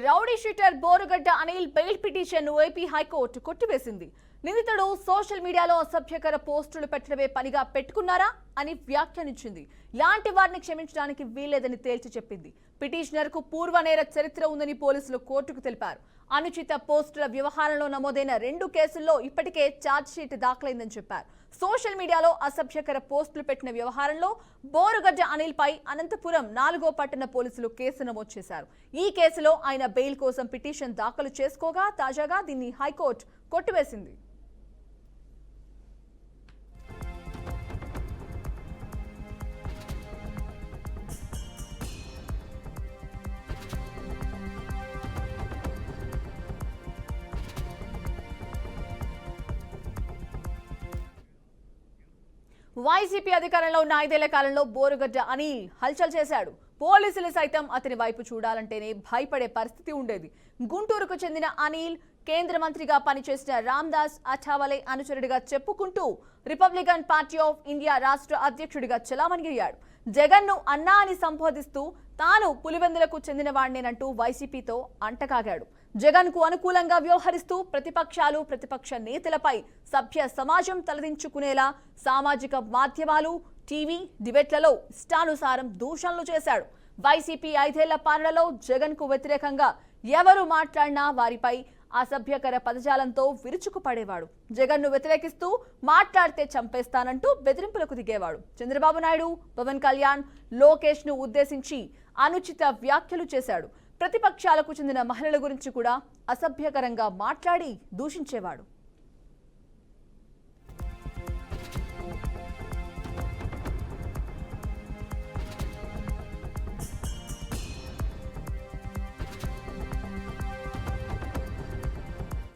Rowdy sheeter Borugadda Anil bail petition AP high court కొట్టివేసింది. నిందితుడు social మీడియాలో అసభ్యకర పోస్టులు పెట్టడమే పనిగా పెట్టుకున్నారా అని వ్యాఖ్యానించింది. ఇలాంటి వారిని క్షమించడానికి వీల్లేదని తేల్చి చెప్పింది. పిటిషనర్ కు పూర్వ నేర చరిత్ర ఉందని పోలీసులు కోర్టుకు తెలిపారు. అనుచిత పోస్టుల వ్యవహారంలో నమోదైన 2 కేసుల్లో ఇప్పటికే ఛార్జ్ షీట్ దాఖలైందని చెప్పారు. సోషల్ మీడియాలో అసభ్యకర పోస్టులు పెట్టిన వ్యవహారంలో బోరుగడ్డ అనిల్ పై అనంతపురం 4వ పట్టణ పోలీసులు కేసు నమోదు చేశారు. ఈ కేసులో ఆయన బెయిల్ కోసం పిటిషన్ దాఖలు చేసుకోగా తాజాగా దీన్ని హైకోర్టు కొట్టివేసింది. వైసీపీ అధికారంలో ఉన్న 5 ఏళ్ల కాలంలో బోరుగడ్డ అనిల్ హల్చల్ చేశాడు. పోలీసులు సైతం అతని వైపు చూడాలంటేనే భయపడే పరిస్థితి ఉండేది. గుంటూరుకు చెందిన అనిల్ కేంద్ర మంత్రిగా పనిచేసిన రామ్దాస్ అఠావలే అనుచరుడిగా చెప్పుకుంటూ రిపబ్లికన్ పార్టీ ఆఫ్ ఇండియా రాష్ట్ర అధ్యక్షుడిగా చలామణియ్యాడు. జగన్ ను అన్నా అని సంబోధిస్తూ తాను పులివెందులకు చెందిన వాడినేనంటూ వైసీపీతో అంటకాగాడు. జగన్ కు అనుకూలంగా వ్యవహరిస్తూ ప్రతిపక్షాలు, ప్రతిపక్ష నేతలపై సభ్య సమాజం తలదించుకునేలా సామాజిక మాధ్యమాలు, టీవీ డిబేట్లలో ఇష్టానుసారం దూషణలు చేశాడు. వైసీపీ 5 ఏళ్ల పాలనలో జగన్ కు వ్యతిరేకంగా ఎవరు మాట్లాడినా వారిపై అసభ్యకర పదజాలంతో విరుచుకుపడేవాడు. జగన్ ను వ్యతిరేకిస్తూ మాట్లాడితే చంపేస్తానంటూ బెదిరింపులకు దిగేవాడు. చంద్రబాబు నాయుడు, పవన్ కళ్యాణ్, లోకేష్ ను ఉద్దేశించి అనుచిత వ్యాఖ్యలు చేశాడు. ప్రతిపక్షాలకు చెందిన మహిళల గురించి కూడా అసభ్యకరంగా మాట్లాడి దూషించేవాడు.